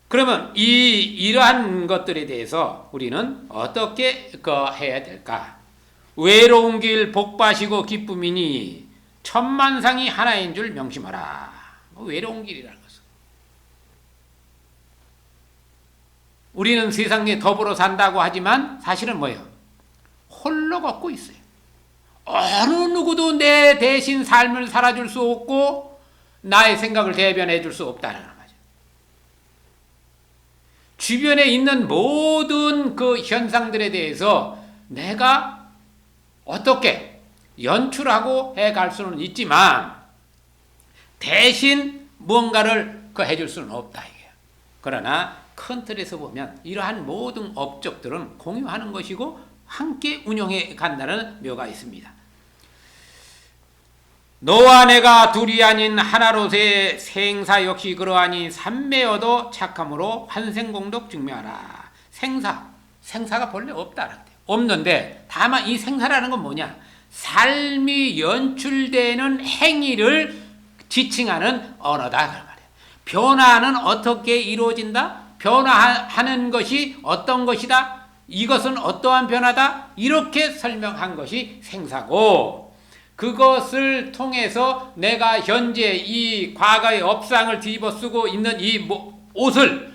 그러면 이러한 것들에 대해서 우리는 어떻게 해야 될까? 외로운 길 복바시고 기쁨이니 천만상이 하나인 줄 명심하라. 외로운 길이라는 것은 우리는 세상에 더불어 산다고 하지만 사실은 뭐예요? 홀로 걷고 있어요. 어느 누구도 내 대신 삶을 살아줄 수 없고 나의 생각을 대변해 줄 수 없다는 거죠. 주변에 있는 모든 그 현상들에 대해서 내가 어떻게 연출하고 해갈 수는 있지만 대신 무언가를 해줄 수는 없다 이게요. 그러나 큰 틀에서 보면 이러한 모든 업적들은 공유하는 것이고 함께 운영해 간다는 묘가 있습니다. 너와 내가 둘이 아닌 하나로서의 생사 역시 그러하니 삼매여도 착함으로 환생공덕 증명하라. 생사가 본래 없다. 없는데 다만 이 생사라는 건 뭐냐? 삶이 연출되는 행위를 지칭하는 언어다 그 말이에요. 변화는 어떻게 이루어진다? 변화하는 것이 어떤 것이다? 이것은 어떠한 변화다? 이렇게 설명한 것이 생사고, 그것을 통해서 내가 현재 이 과거의 업상을 뒤집어 쓰고 있는 이 옷을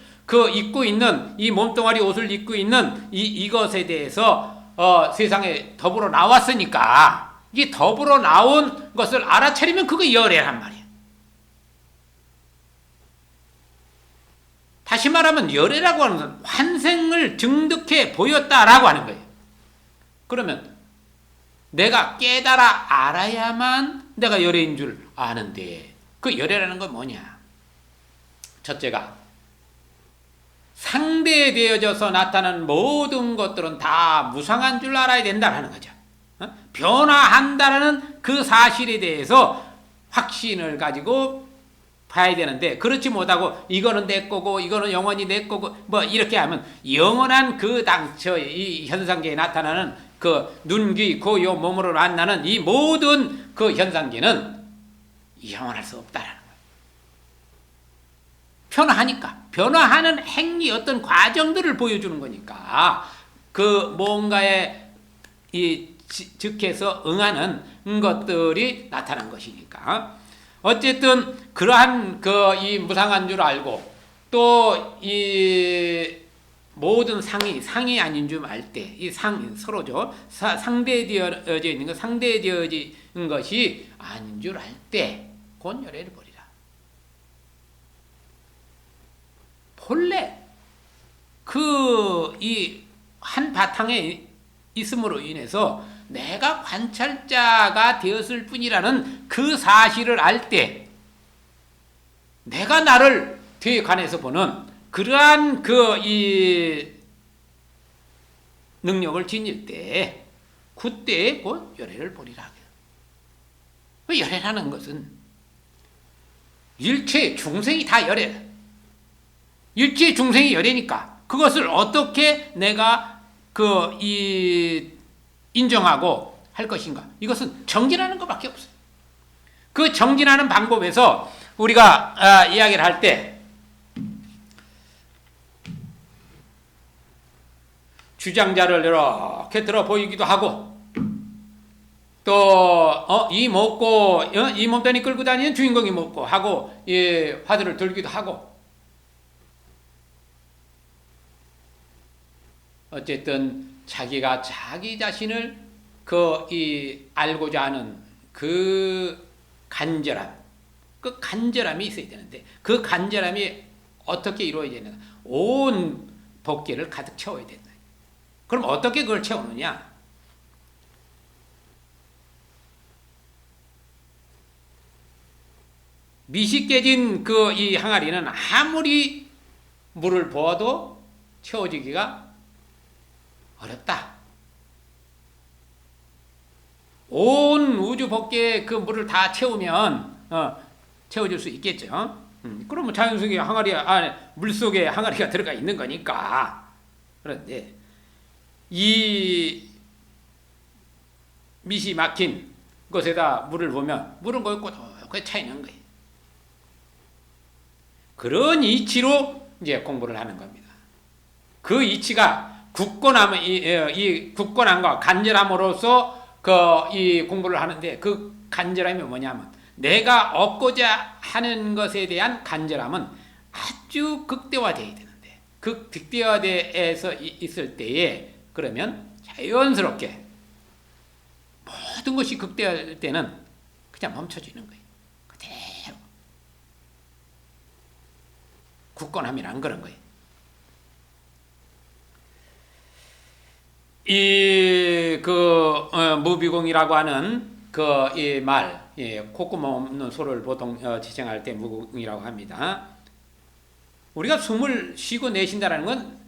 입고 있는 이 몸뚱아리 옷을 입고 있는 이것에 대해서 세상에 더불어 나왔으니까 이 더불어 나온 것을 알아차리면 그게 열애란 말이에요. 다시 말하면 열애라고 하는 것은 환생을 증득해 보였다라고 하는 거예요. 그러면 내가 깨달아 알아야만 내가 열애인 줄 아는데 그 열애라는 건 뭐냐? 첫째가 상대되어져서 나타나는 모든 것들은 다 무상한 줄 알아야 된다는 거죠. 변화한다는 그 사실에 대해서 확신을 가지고 봐야 되는데, 그렇지 못하고 이거는 내 거고 이거는 영원히 내 거고 뭐 이렇게 하면 영원한 그 당처 이 현상계에 나타나는 그 눈, 귀, 코, 요 몸으로 만나는 이 모든 그 현상계는 영원할 수 없다라는 거예요. 변화하니까, 변화하는 행위, 어떤 과정들을 보여주는 거니까 그 뭔가에 즉해서 응하는 것들이 나타난 것이니까, 어쨌든 그러한 이 무상한 줄 알고 또 이 모든 상이 아닌 줄 알 때, 이 서로죠. 상대되어져 있는 것, 상대되어진 것이 아닌 줄 알 때, 곧 열애를 버리라. 본래 이 한 바탕에 있음으로 인해서 내가 관찰자가 되었을 뿐이라는 그 사실을 알 때, 내가 나를 뒤에 관해서 보는 그러한 이 능력을 지닐 때, 그때 곧 열애를 버리라. 열애라는 것은 일체 중생이 다 열애다. 일체 중생이 열애니까 그것을 어떻게 내가 인정하고 할 것인가? 이것은 정진하는 것밖에 없어요. 그 정진하는 방법에서 우리가 이야기를 할 때, 주장자를 이렇게 들어 보이기도 하고, 또 이 먹고 이 몸단이 끌고 다니는 주인공이 먹고 하고, 화두를 들기도 하고, 어쨌든 자기가 자기 자신을 알고자 하는 그 간절함이 있어야 되는데, 그 간절함이 어떻게 이루어져야 되는가? 온 법계를 가득 채워야 된다. 그럼 어떻게 그걸 채우느냐? 밑이 깨진 이 항아리는 아무리 물을 부어도 채워지기가 어렵다. 온 우주 법계의 그 물을 다 채우면 채워질 수 있겠죠. 그러면 자연 속에 항아리 안에, 물 속에 항아리가 들어가 있는 거니까. 그런데 이 밑이 막힌 곳에다 물을 보면 물은 거기 차 있는 거예요. 그런 이치로 이제 공부를 하는 겁니다. 그 이치가 굳건함, 이 굳건함과 간절함으로써 이 공부를 하는데, 그 간절함이 뭐냐면, 내가 얻고자 하는 것에 대한 간절함은 아주 극대화되어야 되는데, 그 극대화되어서 있을 때에, 그러면 자연스럽게 모든 것이 극대화될 때는 그냥 멈춰지는 거예요. 그대로. 굳건함이란 그런 거예요. 무비공이라고 하는 이 말, 콧구멍 없는 소를 보통 지칭할 때 무비공이라고 합니다. 우리가 숨을 쉬고 내쉰다는 건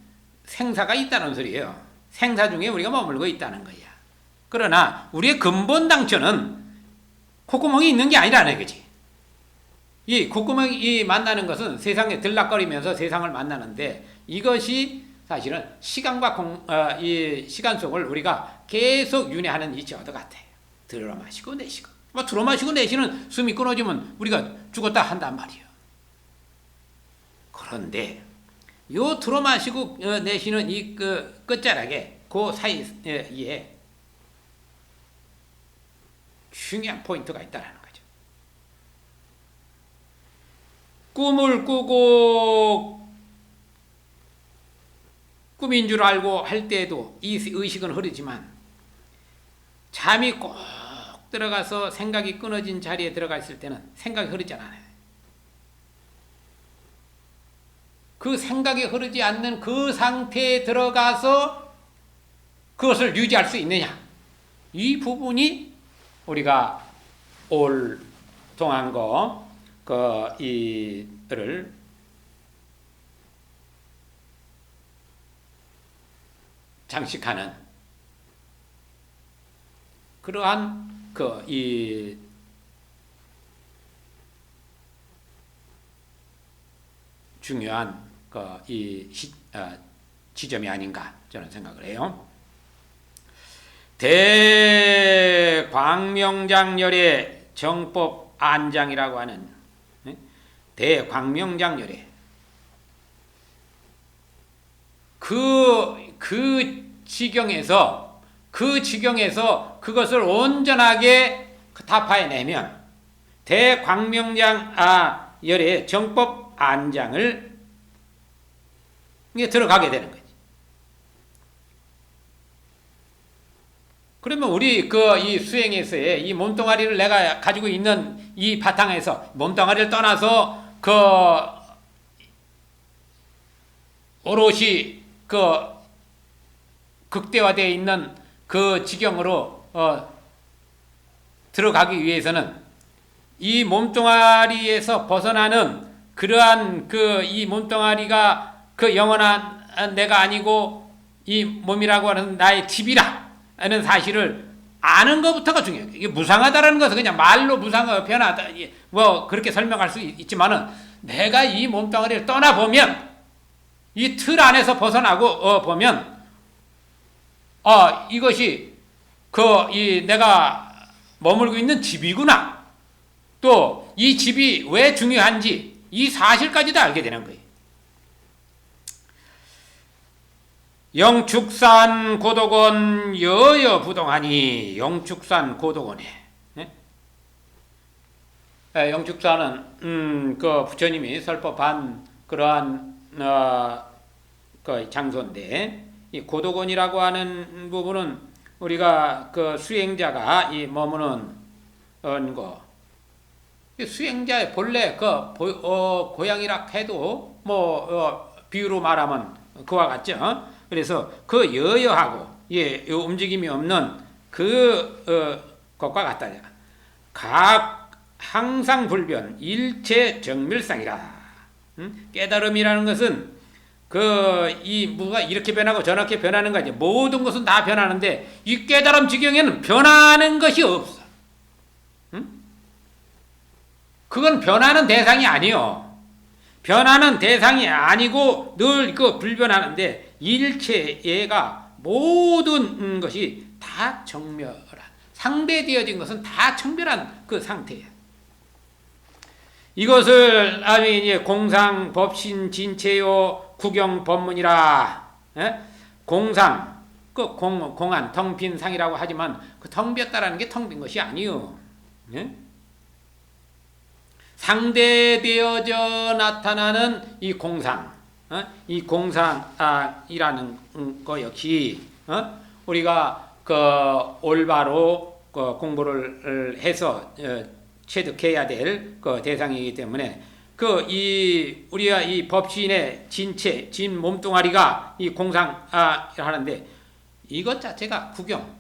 생사가 있다는 소리예요. 생사 중에 우리가 머물고 있다는 거야. 그러나 우리의 근본 당처는 콧구멍이 있는 게 아니라는 거지. 이 콧구멍이 만나는 것은 세상에 들락거리면서 세상을 만나는데, 이것이 사실은 시간과 이 시간 속을 우리가 계속 윤회하는 이 저도 같아요. 들어 마시고 내쉬고. 들어 마시고 내쉬는 숨이 끊어지면 우리가 죽었다 한단 말이에요. 그런데 요 들어 마시고 내쉬는 이 끝자락에, 그 사이에 중요한 포인트가 있다는 거죠. 꿈을 꾸고 꿈인 줄 알고 할 때에도 이 의식은 흐르지만, 잠이 꼭 들어가서 생각이 끊어진 자리에 들어가 있을 때는 생각이 흐르지 않아요. 그 생각이 흐르지 않는 그 상태에 들어가서 그것을 유지할 수 있느냐, 이 부분이 우리가 올 동안 이를 장식하는 그러한 이 중요한 지점이 아닌가 저는 생각을 해요. 대광명장열의 정법 안장이라고 하는 대광명장열의 그 지경에서 그것을 온전하게 타파해내면 대광명장열의 정법 안장을 들어가게 되는 거지. 그러면 우리 이 수행에서의 이 몸뚱아리를 내가 가지고 있는 이 바탕에서 몸뚱아리를 떠나서 오롯이 극대화되어 있는 그 지경으로 들어가기 위해서는 이 몸뚱아리에서 벗어나는 그러한 이 몸뚱아리가 영원한 내가 아니고 이 몸이라고 하는 나의 집이라 하는 사실을 아는 것부터가 중요해요. 이게 무상하다라는 것은 그냥 말로 무상하고 변하다 뭐 그렇게 설명할 수 있지만은 내가 이 몸뚱아리를 떠나보면 이 틀 안에서 벗어나고 보면 이것이 내가 머물고 있는 집이구나. 또 이 집이 왜 중요한지 이 사실까지도 알게 되는 거예요. 영축산 고독원 여여부동하니 영축산 고독원에 영축산은 부처님이 설법한 그러한 장소인데 이 고독원이라고 하는 부분은 우리가 수행자가 이 머무는 거 수행자의 본래 고향이라 해도 비유로 말하면 그와 같죠. 그래서 여여하고 움직임이 없는 것과 같다. 각 항상 불변 일체 정밀상이라. 깨달음이라는 것은 뭐가 이렇게 변하고 저렇게 변하는 거지. 모든 것은 다 변하는데 이 깨달음 지경에는 변하는 것이 없어. 그건 변하는 대상이 아니요. 변하는 대상이 아니고 늘 불변하는데 일체가 모든 것이 다 정멸한 상대되어진 것은 다 정멸한 그 상태예요. 이것을 이제 공상 법신 진체요 구경 법문이라. 공상 공한 텅 빈 상이라고 하지만 텅 비었다라는 게 텅 빈 것이 아니요. 상대되어져 나타나는 이 공상, 이 공상이라는 거 역시 우리가 올바로 공부를 해서 체득해야 될 대상이기 때문에 우리가 이 법신의 진체, 진 몸뚱아리가 이 공상 하는데 이것 자체가 구경,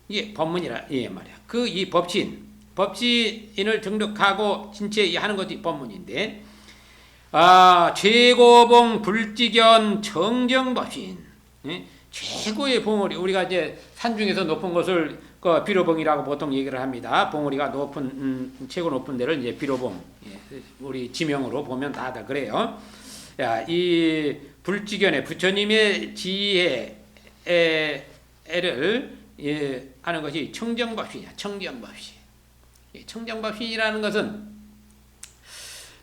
이게 법문이라 말이야. 이 법신을 등록하고 진체 하는 것이 법문인데, 최고봉 불지견 정정법신, 최고의 봉우리, 우리가 이제 산중에서 높은 것을 비로봉이라고 보통 얘기를 합니다. 봉우리가 최고 높은 데를 이제 비로봉, 우리 지명으로 보면 다 그래요. 이 불지견의 부처님의 지혜를 하는 것이 청정법신이야. 청정법신. 청정법신이라는 것은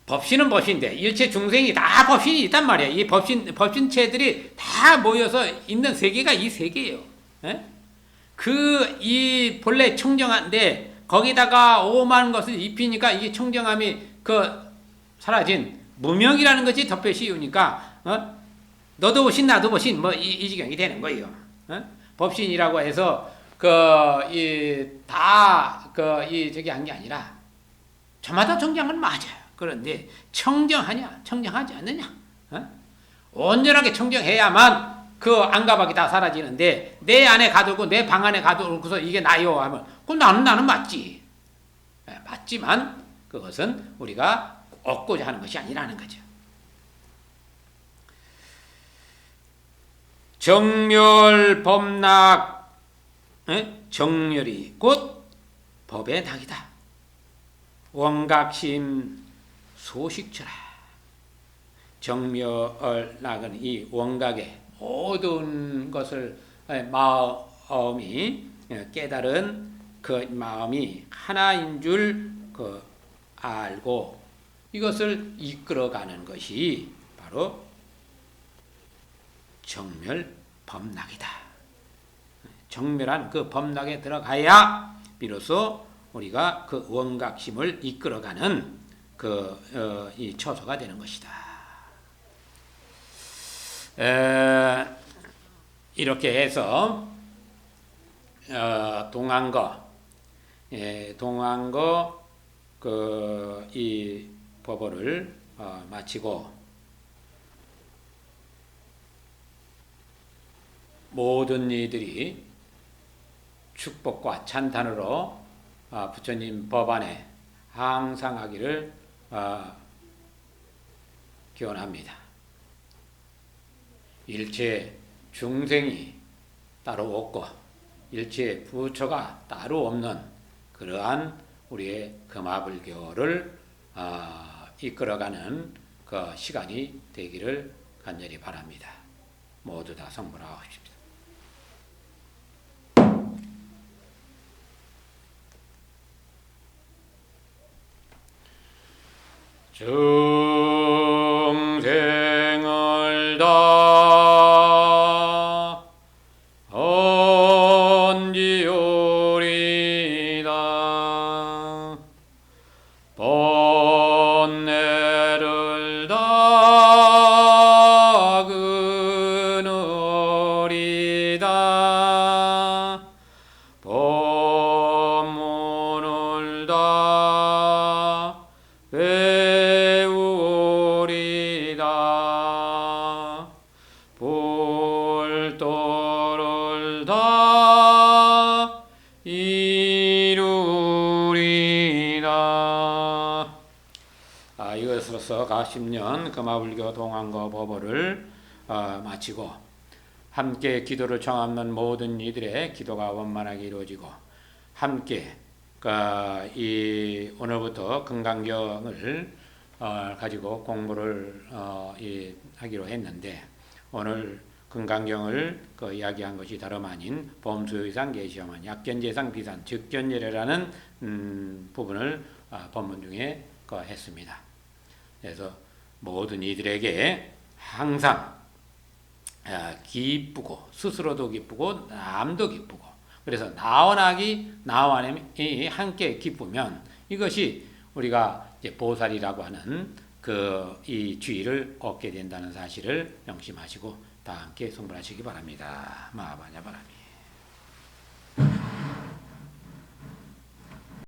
법신은 법신인데 일체 중생이 다 법신이 있단 말이야. 이 법신체들이 다 모여서 있는 세계가 이 세계예요. 이 본래 청정한데 거기다가 오만 것을 입히니까 이게 청정함이 사라진 무명이라는 것이 덮여 씌우니까 너도 보신 나도 보신 이 지경이 되는 거예요. 법신이라고 해서 저기 한 게 아니라 저마다 청정은 맞아요. 그런데 청정하냐 청정하지 않느냐, 온전하게 청정해야만 안가박이 다 사라지는데 내 안에 가두고 내 방 안에 가두고서 이게 나요 하면 그럼 나는 맞지. 맞지만 그것은 우리가 얻고자 하는 것이 아니라는 거죠. 정멸법락, 정멸이 곧 법의 낙이다. 원각심 소식처라. 정멸락은 이 원각의 모든 것을 마음이 깨달은 그 마음이 하나인 줄 알고 이것을 이끌어가는 것이 바로 정멸법락이다. 정멸한 그 법락에 들어가야 비로소 우리가 그 원각심을 이끌어가는 이 처소가 되는 것이다. 이렇게 해서 동안거 이 법어를 마치고 모든 이들이 축복과 찬탄으로 부처님 법안에 항상하기를 기원합니다. 일체 중생이 따로 없고 일체 부처가 따로 없는 그러한 우리의 금화불교를 이끌어가는 그 시간이 되기를 간절히 바랍니다. 모두 다 성불하십시오. 중생을 다 언지오리다. 번뇌를 다 끊으리다. 법문을 다 배우리다. 불도를 다 이루리다. 이것으로서 가십년 금화불교 동안거 법어를 마치고 함께 기도를 청하는 모든 이들의 기도가 원만하게 이루어지고 함께 오늘부터 금강경을 가지고 공부를 하기로 했는데 오늘 금강경을 이야기한 것이 다름 아닌 범수의상 계시어만 약견재상 비산 즉견예례라는 부분을 법문 중에 했습니다. 그래서 모든 이들에게 항상 기쁘고 스스로도 기쁘고 남도 기쁘고 그래서 나원하기 나원이 함께 기쁘면 이것이 우리가 이제 보살이라고 하는 이 주의를 얻게 된다는 사실을 명심하시고 다 함께 성불하시기 바랍니다. 마하바냐 바람이.